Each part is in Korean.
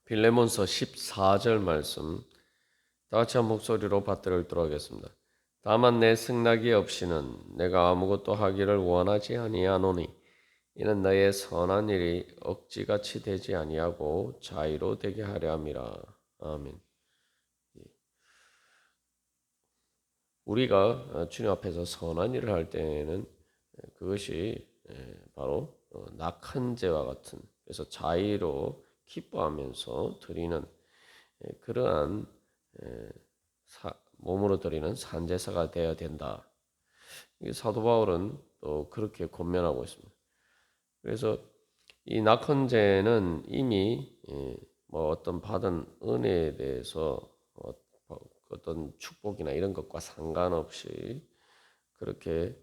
빌레몬서 14절 말씀 다 같이 한 목소리로 받들어 읽도록 하겠습니다. 다만 내 승낙이 없이는 내가 아무것도 하기를 원하지 아니하노니 이는 너의 선한 일이 억지같이 되지 아니하고 자의로 되게 하려 함이라. 아멘. 우리가 주님 앞에서 선한 일을 할 때에는 그것이 바로 낙한 죄와 같은, 그래서 자의로 기뻐하면서 드리는 그러한 몸으로 드리는 산제사가 되어야 된다. 사도 바울은 또 그렇게 권면하고 있습니다. 그래서 이 낙헌제는 이미 뭐 어떤 받은 은혜에 대해서 어떤 축복이나 이런 것과 상관없이 그렇게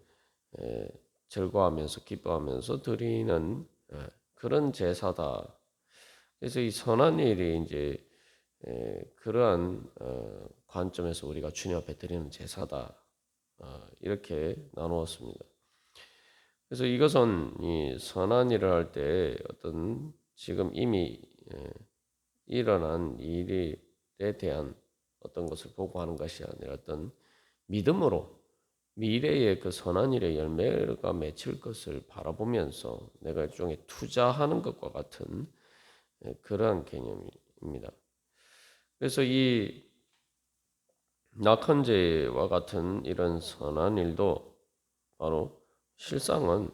즐거워하면서 기뻐하면서 드리는 그런 제사다. 그래서 이 선한 일이 이제 그러한 관점에서 우리가 주님 앞에 드리는 제사다. 이렇게 나누었습니다. 그래서 이것은 이 선한 일을 할 때 어떤 지금 이미 일어난 일에 대한 어떤 것을 보고하는 것이 아니라 어떤 믿음으로 미래의 그 선한 일의 열매가 맺힐 것을 바라보면서 내가 일종의 투자하는 것과 같은 그러한 개념입니다. 그래서 이 낙헌제와 같은 이런 선한 일도 바로 실상은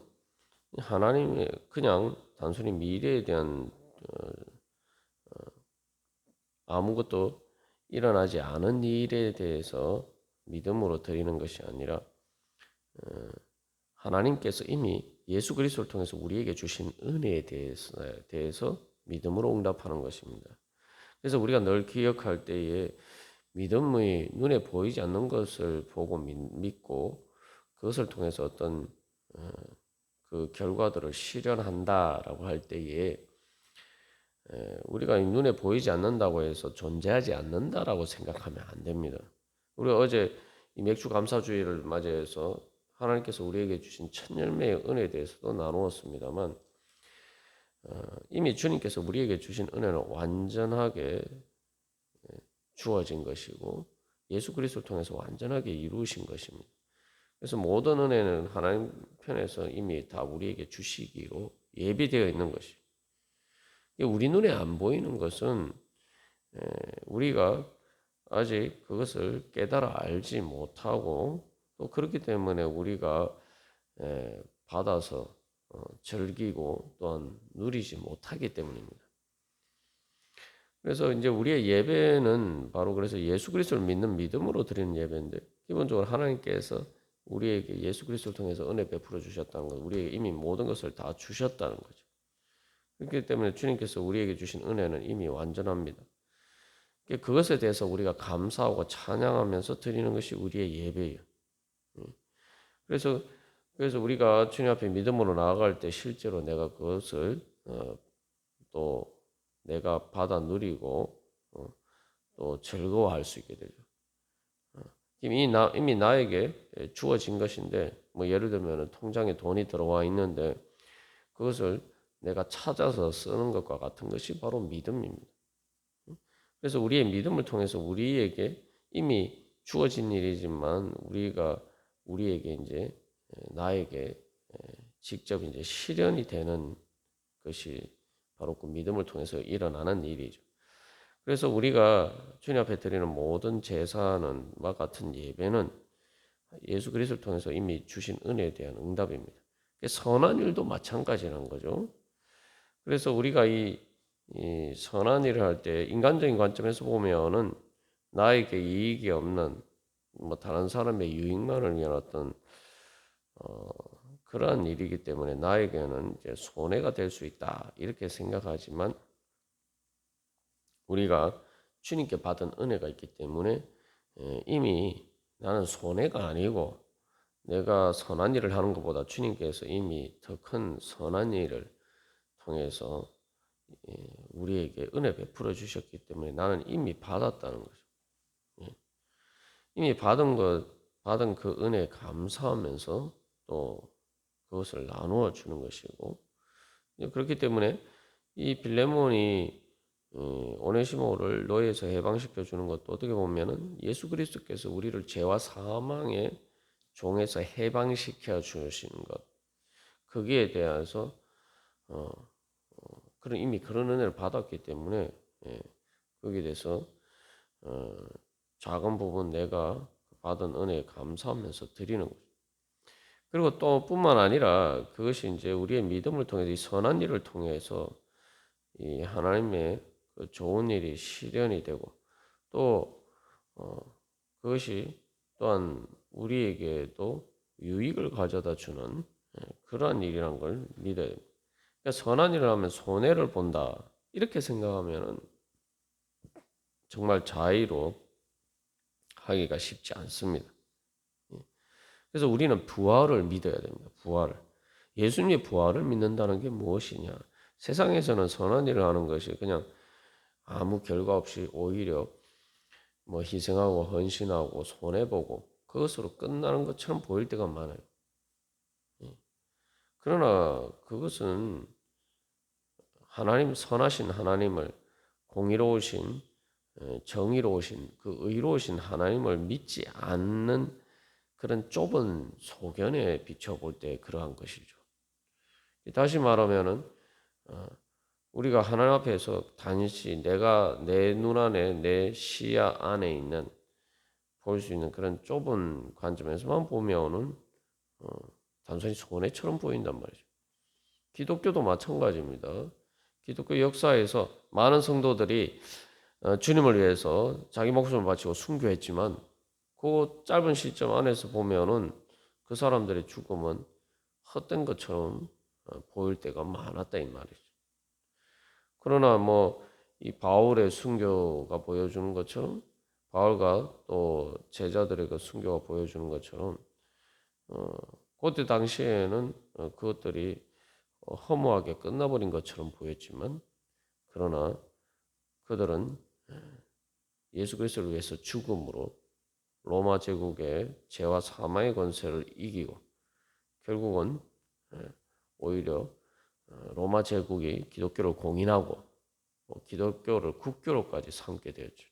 하나님의 그냥 단순히 미래에 대한 아무것도 일어나지 않은 일에 대해서 믿음으로 드리는 것이 아니라 하나님께서 이미 예수 그리스도를 통해서 우리에게 주신 은혜에 대해서 믿음으로 응답하는 것입니다. 그래서 우리가 늘 기억할 때에 믿음의 눈에 보이지 않는 것을 보고 믿고 그것을 통해서 어떤 그 결과들을 실현한다라고 할 때에 우리가 눈에 보이지 않는다고 해서 존재하지 않는다라고 생각하면 안 됩니다. 우리가 어제 이 맥주 감사주의를 맞이해서 하나님께서 우리에게 주신 첫 열매의 은혜에 대해서도 나누었습니다만 이미 주님께서 우리에게 주신 은혜는 완전하게 주어진 것이고 예수 그리스도를 통해서 완전하게 이루신 것입니다. 그래서 모든 은혜는 하나님 편에서 이미 다 우리에게 주시기로 예비되어 있는 것이. 우리 눈에 안 보이는 것은 우리가 아직 그것을 깨달아 알지 못하고 또 그렇기 때문에 우리가 받아서 즐기고 또한 누리지 못하기 때문입니다. 그래서 이제 우리의 예배는 바로 그래서 예수 그리스도를 믿는 믿음으로 드리는 예배인데 기본적으로 하나님께서 우리에게 예수 그리스도를 통해서 은혜 베풀어 주셨다는 것, 우리에게 이미 모든 것을 다 주셨다는 거죠. 그렇기 때문에 주님께서 우리에게 주신 은혜는 이미 완전합니다. 그것에 대해서 우리가 감사하고 찬양하면서 드리는 것이 우리의 예배예요. 그래서 우리가 주님 앞에 믿음으로 나아갈 때 실제로 내가 그것을 또 내가 받아 누리고 또 즐거워할 수 있게 되죠. 이미 나에게 주어진 것인데 뭐 예를 들면 통장에 돈이 들어와 있는데 그것을 내가 찾아서 쓰는 것과 같은 것이 바로 믿음입니다. 그래서 우리의 믿음을 통해서 우리에게 이미 주어진 일이지만 우리에게 이제 나에게 직접 이제 실현이 되는 것이 바로 그 믿음을 통해서 일어나는 일이죠. 그래서 우리가 주님 앞에 드리는 모든 제사는 와 같은 예배는 예수 그리스도를 통해서 이미 주신 은혜에 대한 응답입니다. 선한 일도 마찬가지라는 거죠. 그래서 우리가 이 선한 일을 할 때 인간적인 관점에서 보면은 나에게 이익이 없는 뭐 다른 사람의 유익만을 위한 어떤 그러한 일이기 때문에 나에게는 이제 손해가 될 수 있다 이렇게 생각하지만 우리가 주님께 받은 은혜가 있기 때문에 이미 나는 손해가 아니고 내가 선한 일을 하는 것보다 주님께서 이미 더 큰 선한 일을 통해서 우리에게 은혜 베풀어 주셨기 때문에 나는 이미 받았다는 거죠. 이미 받은 그 은혜에 감사하면서 또 그것을 나누어 주는 것이고 그렇기 때문에 이 빌레몬이 오네시모를 노예에서 해방시켜 주는 것도 어떻게 보면은 예수 그리스도께서 우리를 죄와 사망의 종에서 해방시켜 주시는 것, 거기에 대해서 그런 이미 그런 은혜를 받았기 때문에 거기에 대해서 어, 작은 부분 내가 받은 은혜에 감사하면서 드리는 거죠. 그리고 또 뿐만 아니라 그것이 이제 우리의 믿음을 통해서 이 선한 일을 통해서 이 하나님의 그 좋은 일이 실현이 되고 또 그것이 또한 우리에게도 유익을 가져다 주는 그러한 일이란 걸 믿어야 됩니다. 그러니까 선한 일을 하면 손해를 본다 이렇게 생각하면 정말 자의로 하기가 쉽지 않습니다. 그래서 우리는 부활을 믿어야 됩니다. 부활을. 예수님의 부활을 믿는다는 게 무엇이냐? 세상에서는 선한 일을 하는 것이 그냥 아무 결과 없이 오히려 뭐 희생하고 헌신하고 손해보고 그것으로 끝나는 것처럼 보일 때가 많아요. 그러나 그것은 하나님 선하신 하나님을 공의로우신 정의로우신 그 의로우신 하나님을 믿지 않는 그런 좁은 소견에 비춰볼 때 그러한 것이죠. 다시 말하면은 우리가 하나님 앞에서 단지 내가 내 눈 안에 내 시야 안에 있는 볼 수 있는 그런 좁은 관점에서만 보면은 단순히 손해처럼 보인단 말이죠. 기독교도 마찬가지입니다. 기독교 역사에서 많은 성도들이 주님을 위해서 자기 목숨을 바치고 순교했지만 그 짧은 시점 안에서 보면은 그 사람들의 죽음은 헛된 것처럼 보일 때가 많았다 이 말이죠. 그러나 뭐 이 바울의 순교가 보여주는 것처럼 바울과 또 제자들의 그 순교가 보여주는 것처럼 그때 당시에는 그것들이 허무하게 끝나버린 것처럼 보였지만 그러나 그들은 예수 그리스도를 위해서 죽음으로 로마 제국의 죄와 사망의 권세를 이기고 결국은 오히려 로마 제국이 기독교를 공인하고 기독교를 국교로까지 삼게 되었죠.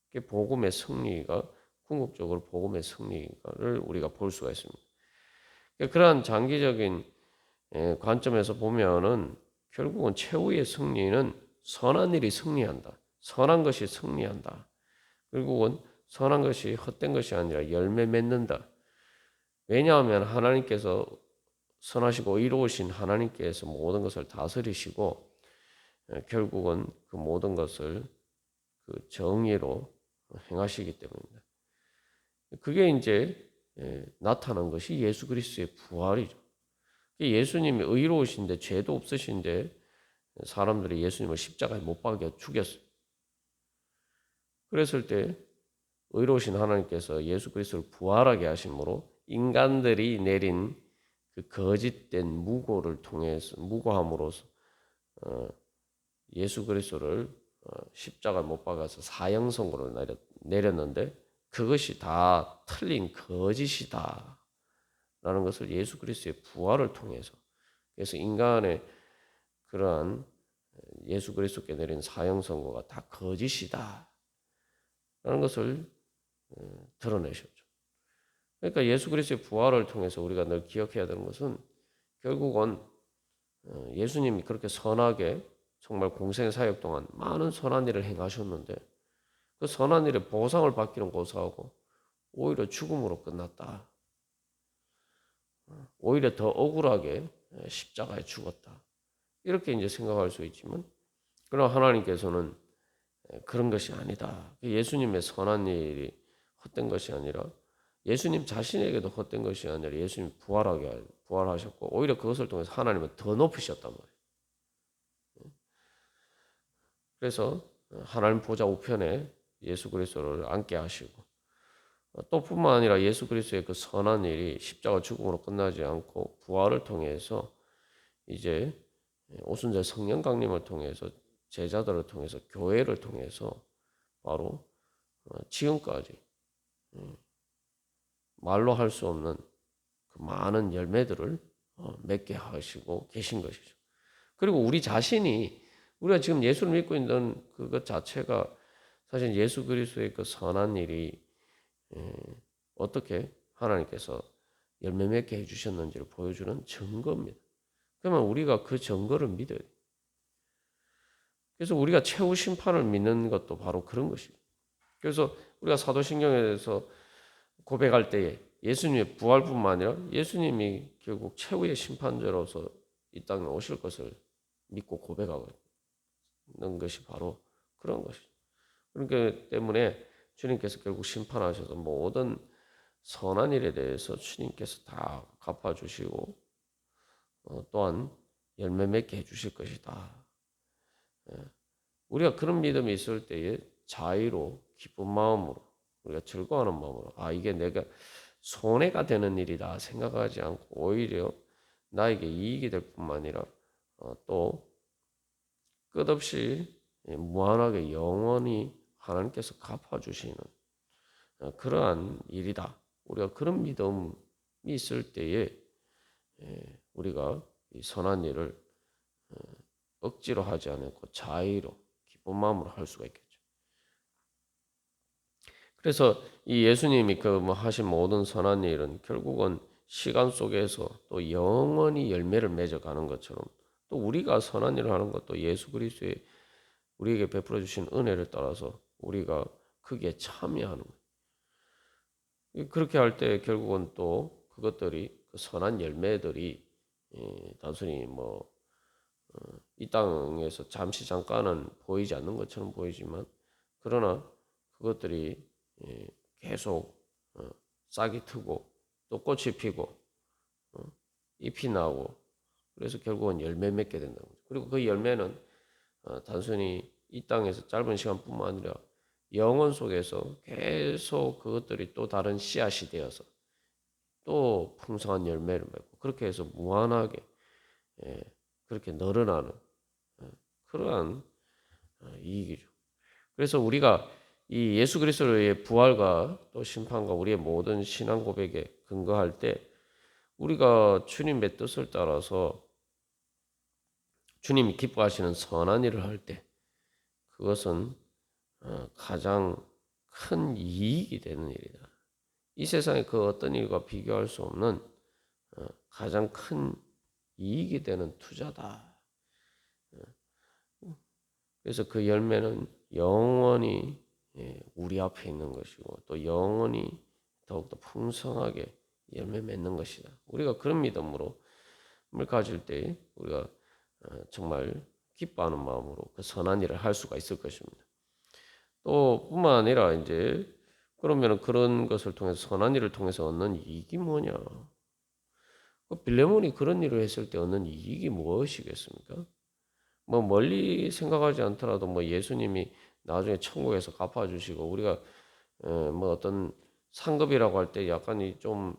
그게 복음의 승리가 궁극적으로 복음의 승리를 우리가 볼 수가 있습니다. 그러한 장기적인 관점에서 보면은 결국은 최후의 승리는 선한 일이 승리한다. 선한 것이 승리한다. 결국은 선한 것이 헛된 것이 아니라 열매 맺는다. 왜냐하면 하나님께서 선하시고 의로우신 하나님께서 모든 것을 다스리시고 결국은 그 모든 것을 그 정의로 행하시기 때문입니다. 그게 이제 나타난 것이 예수 그리스도의 부활이죠. 예수님이 의로우신데 죄도 없으신데 사람들이 예수님을 십자가에 못 박여 죽였어요. 그랬을 때 의로우신 하나님께서 예수 그리스도를 부활하게 하심으로 인간들이 내린 그 거짓된 무고를 통해서 무고함으로써 예수 그리스도를 십자가에 못 박아서 사형 선고를 내렸는데 그것이 다 틀린 거짓이다. 라는 것을 예수 그리스도의 부활을 통해서 그래서 인간의 그러한 예수 그리스도께 내린 사형 선고가 다 거짓이다. 라는 것을 드러내셨죠. 그러니까 예수 그리스도의 부활을 통해서 우리가 늘 기억해야 되는 것은 결국은 예수님이 그렇게 선하게 정말 공생 사역 동안 많은 선한 일을 행하셨는데 그 선한 일의 보상을 받기는 고사하고 오히려 죽음으로 끝났다. 오히려 더 억울하게 십자가에 죽었다. 이렇게 이제 생각할 수 있지만 그러나 하나님께서는 그런 것이 아니다. 예수님의 선한 일이 헛된 것이 아니라 예수님 자신에게도 헛된 것이 아니라 예수님 부활하셨고 오히려 그것을 통해서 하나님은 더 높이셨단 말이에요. 그래서 하나님 보좌 우편에 예수 그리스도를 앉게 하시고 또 뿐만 아니라 예수 그리스도의 그 선한 일이 십자가 죽음으로 끝나지 않고 부활을 통해서 이제 오순절 성령 강림을 통해서 제자들을 통해서 교회를 통해서 바로 지금까지 말로 할 수 없는 그 많은 열매들을 맺게 하시고 계신 것이죠. 그리고 우리 자신이 우리가 지금 예수를 믿고 있는 그것 자체가 사실 예수 그리스도의 그 선한 일이 어떻게 하나님께서 열매 맺게 해주셨는지를 보여주는 증거입니다. 그러면 우리가 그 증거를 믿어야 돼요. 그래서 우리가 최후 심판을 믿는 것도 바로 그런 것입니다. 그래서 우리가 사도신경에서 고백할 때에 예수님의 부활뿐만 아니라 예수님이 결국 최후의 심판자로서 이 땅에 오실 것을 믿고 고백하는 것이 바로 그런 것이죠. 그렇기 때문에 주님께서 결국 심판하셔서 모든 선한 일에 대해서 주님께서 다 갚아주시고 또한 열매 맺게 해주실 것이다. 우리가 그런 믿음이 있을 때에 자의로 기쁜 마음으로 우리가 즐거워하는 마음으로 이게 내가 손해가 되는 일이다 생각하지 않고 오히려 나에게 이익이 될 뿐만 아니라 또 끝없이 무한하게 영원히 하나님께서 갚아주시는 그러한 일이다. 우리가 그런 믿음이 있을 때에 우리가 이 선한 일을 억지로 하지 않고 자의로 기쁜 마음으로 할 수가 있겠죠. 그래서 이 예수님이 그 뭐 하신 모든 선한 일은 결국은 시간 속에서 또 영원히 열매를 맺어가는 것처럼 또 우리가 선한 일을 하는 것도 예수 그리스도의 우리에게 베풀어 주신 은혜를 따라서 우리가 크게 참여하는 거예요. 그렇게 할 때 결국은 또 그것들이 그 선한 열매들이 단순히 뭐 이 땅에서 잠깐은 보이지 않는 것처럼 보이지만 그러나 그것들이 계속 싹이 트고 또 꽃이 피고 잎이 나고 그래서 결국은 열매 맺게 된다는 거죠. 그리고 그 열매는 단순히 이 땅에서 짧은 시간뿐만 아니라 영혼 속에서 계속 그것들이 또 다른 씨앗이 되어서 또 풍성한 열매를 맺고 그렇게 해서 무한하게 그렇게 늘어나는 그러한 이익이죠. 그래서 우리가 이 예수 그리스도의 부활과 또 심판과 우리의 모든 신앙 고백에 근거할 때 우리가 주님의 뜻을 따라서 주님이 기뻐하시는 선한 일을 할 때 그것은 가장 큰 이익이 되는 일이다. 이 세상의 그 어떤 일과 비교할 수 없는 가장 큰 이익이 되는 투자다. 그래서 그 열매는 영원히 우리 앞에 있는 것이고 또 영원히 더욱더 풍성하게 열매 맺는 것이다. 우리가 그런 믿음으로 가질 때 우리가 정말 기뻐하는 마음으로 그 선한 일을 할 수가 있을 것입니다. 또 뿐만 아니라 이제 그러면 그런 것을 통해서 선한 일을 통해서 얻는 이익이 뭐냐? 빌레몬이 그런 일을 했을 때 얻는 이익이 무엇이겠습니까? 뭐 멀리 생각하지 않더라도 뭐 예수님이 나중에 천국에서 갚아주시고 우리가 뭐 어떤 상급이라고 할 때 약간 좀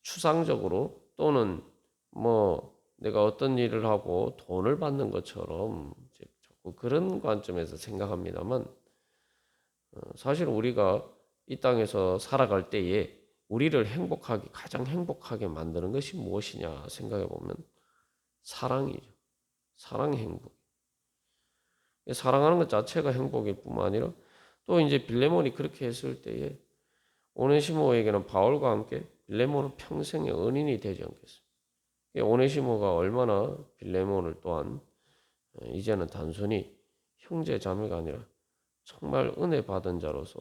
추상적으로 또는 뭐 내가 어떤 일을 하고 돈을 받는 것처럼 자꾸 그런 관점에서 생각합니다만 사실 우리가 이 땅에서 살아갈 때에 우리를 가장 행복하게 만드는 것이 무엇이냐 생각해 보면 사랑이죠. 사랑의 행복. 사랑하는 것 자체가 행복일 뿐만 아니라 또 이제 빌레몬이 그렇게 했을 때에 오네시모에게는 바울과 함께 빌레몬은 평생의 은인이 되지 않겠습니까? 오네시모가 얼마나 빌레몬을 또한 이제는 단순히 형제 자매가 아니라 정말 은혜 받은 자로서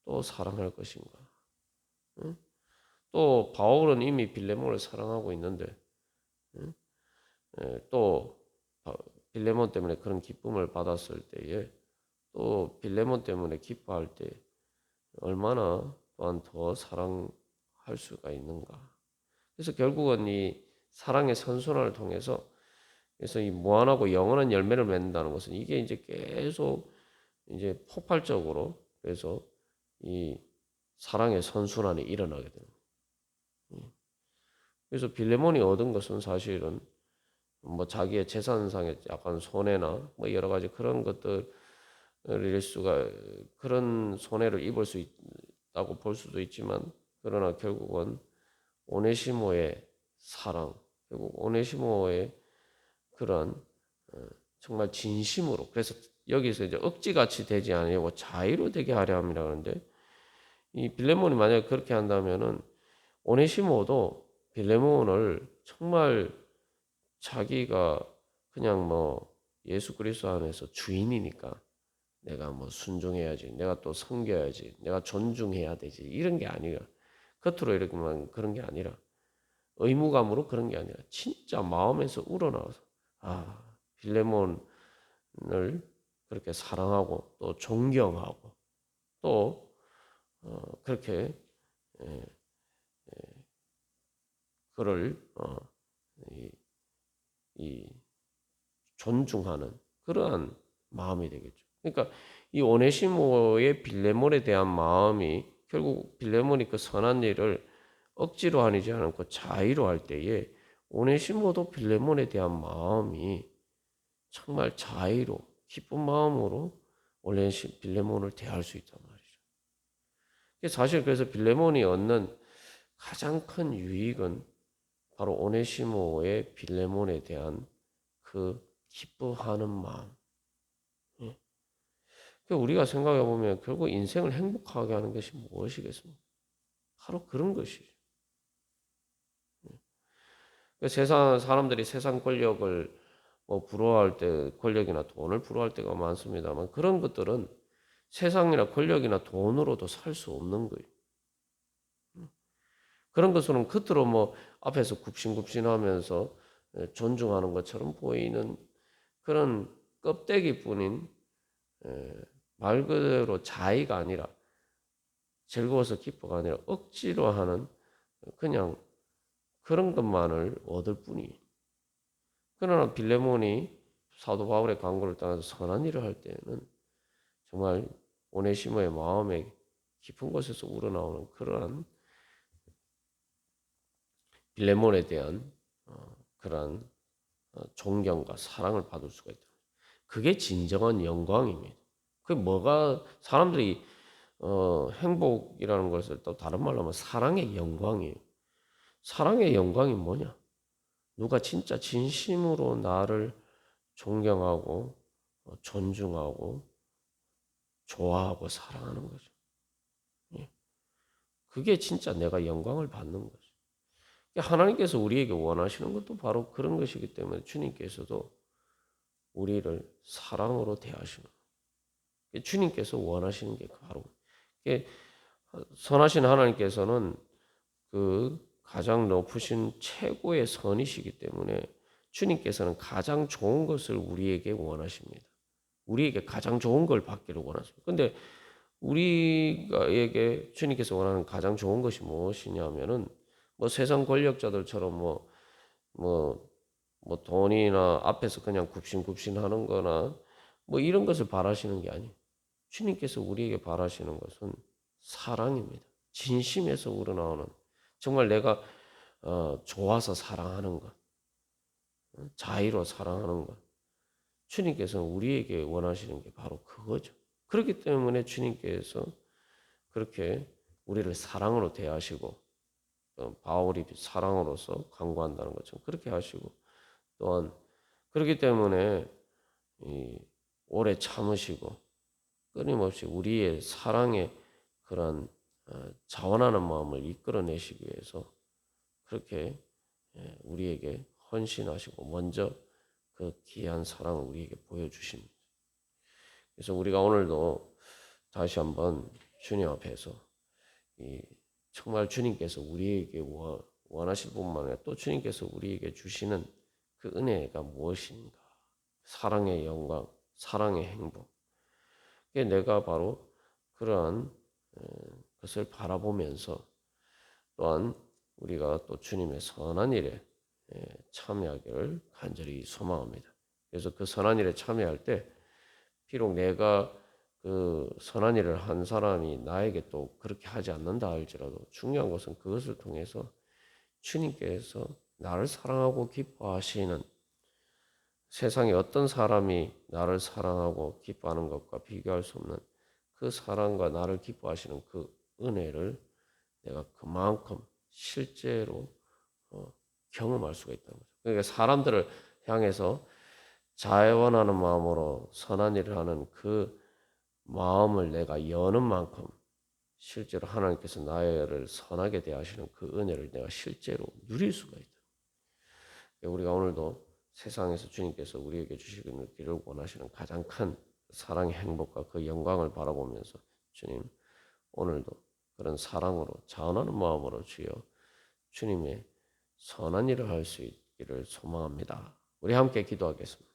또 사랑할 것인가? 응? 또 바울은 이미 빌레몬을 사랑하고 있는데 응? 또 빌레몬 때문에 그런 기쁨을 받았을 때에 또 빌레몬 때문에 기뻐할 때 얼마나 또한 더 사랑할 수가 있는가? 그래서 결국은 이 사랑의 선순환을 통해서 그래서 이 무한하고 영원한 열매를 맺는다는 것은 이게 이제 계속 이제 폭발적으로 그래서 이 사랑의 선순환이 일어나게 되는 거예요. 그래서 빌레몬이 얻은 것은 사실은 뭐 자기의 재산상의 약간 손해나 뭐 여러 가지 그런 것들일 수가 그런 손해를 입을 수 있다고 볼 수도 있지만 그러나 결국은 오네시모의 사랑 결국 오네시모의 그런 정말 진심으로, 그래서 여기서 이제 억지같이 되지 아니하고 자의로 되게 하려 함이라 하는데, 이 빌레몬이 만약에 그렇게 한다면은 오네시모도 빌레몬을 정말 자기가 그냥 뭐 예수 그리스도 안에서 주인이니까 내가 뭐 순종해야지, 내가 또 섬겨야지, 내가 존중해야 되지, 이런 게 아니라, 겉으로 이렇게만 그런 게 아니라, 의무감으로 그런 게 아니라 진짜 마음에서 우러나와서 빌레몬을 그렇게 사랑하고 또 존경하고 또 그렇게 예, 그를 이, 이 존중하는 그러한 마음이 되겠죠. 그러니까 이 오네시모의 빌레몬에 대한 마음이 결국 빌레몬이 그 선한 일을 억지로 하지 않고 자의로 할 때에 오네시모도 빌레몬에 대한 마음이 정말 자의로 기쁜 마음으로 빌레몬을 대할 수 있단 말이죠. 사실 그래서 빌레몬이 얻는 가장 큰 유익은 바로 오네시모의 빌레몬에 대한 그 기뻐하는 마음. 우리가 생각해 보면 결국 인생을 행복하게 하는 것이 무엇이겠습니까? 바로 그런 것이죠. 세상 사람들이 세상 권력을 뭐 부러워할 때, 권력이나 돈을 부러워할 때가 많습니다만, 그런 것들은 세상이나 권력이나 돈으로도 살 수 없는 거예요. 그런 것은 겉으로 뭐 앞에서 굽신굽신하면서 존중하는 것처럼 보이는 그런 껍데기뿐인 말 그대로 자의가 아니라, 즐거워서 기뻐가 아니라 억지로 하는 그냥 그런 것만을 얻을 뿐이에요. 그러나 빌레몬이 사도 바울의 강구를 따라서 선한 일을 할 때는 정말 오네시모의 마음에 깊은 곳에서 우러나오는 그러한 빌레몬에 대한 그러한 존경과 사랑을 받을 수가 있다. 그게 진정한 영광입니다. 그 뭐가 사람들이 행복이라는 것을 또 다른 말로 하면 사랑의 영광이에요. 사랑의 영광이 뭐냐? 누가 진짜 진심으로 나를 존경하고 존중하고 좋아하고 사랑하는 거죠. 예. 그게 진짜 내가 영광을 받는 거죠. 하나님께서 우리에게 원하시는 것도 바로 그런 것이기 때문에 주님께서도 우리를 사랑으로 대하시는 거예요. 주님께서 원하시는 게 바로 선하신 하나님께서는 그 가장 높으신 최고의 선이시기 때문에 주님께서는 가장 좋은 것을 우리에게 원하십니다. 우리에게 가장 좋은 걸 받기를 원하십니다. 근데 우리에게 주님께서 원하는 가장 좋은 것이 무엇이냐면은 뭐 세상 권력자들처럼 뭐 돈이나 앞에서 그냥 굽신굽신 하는 거나 뭐 이런 것을 바라시는 게 아니에요. 주님께서 우리에게 바라시는 것은 사랑입니다. 진심에서 우러나오는 정말 내가 좋아서 사랑하는 것, 자의로 사랑하는 것. 주님께서는 우리에게 원하시는 게 바로 그거죠. 그렇기 때문에 주님께서 그렇게 우리를 사랑으로 대하시고 바울이 사랑으로서 강구한다는 것처럼 그렇게 하시고 또한 그렇기 때문에 오래 참으시고 끊임없이 우리의 사랑의 그런 자원하는 마음을 이끌어내시기 위해서 그렇게 우리에게 헌신하시고 먼저 그 귀한 사랑을 우리에게 보여주십니다. 그래서 우리가 오늘도 다시 한번 주님 앞에서 정말 주님께서 우리에게 원하실 뿐만 아니라 또 주님께서 우리에게 주시는 그 은혜가 무엇인가? 사랑의 영광, 사랑의 행복. 내가 바로 그러한 것을 바라보면서 또한 우리가 또 주님의 선한 일에 참여하기를 간절히 소망합니다. 그래서 그 선한 일에 참여할 때 비록 내가 그 선한 일을 한 사람이 나에게 또 그렇게 하지 않는다 할지라도 중요한 것은 그것을 통해서 주님께서 나를 사랑하고 기뻐하시는 세상에 어떤 사람이 나를 사랑하고 기뻐하는 것과 비교할 수 없는 그 사랑과 나를 기뻐하시는 그 은혜를 내가 그만큼 실제로 경험할 수가 있다는 거죠. 그러니까 사람들을 향해서 자원하는 마음으로 선한 일을 하는 그 마음을 내가 여는 만큼 실제로 하나님께서 나를 선하게 대하시는 그 은혜를 내가 실제로 누릴 수가 있다. 우리가 오늘도 세상에서 주님께서 우리에게 주시기를 원하시는 가장 큰 사랑의 행복과 그 영광을 바라보면서 주님 오늘도 그런 사랑으로 자원하는 마음으로 주여 주님의 선한 일을 할 수 있기를 소망합니다. 우리 함께 기도하겠습니다.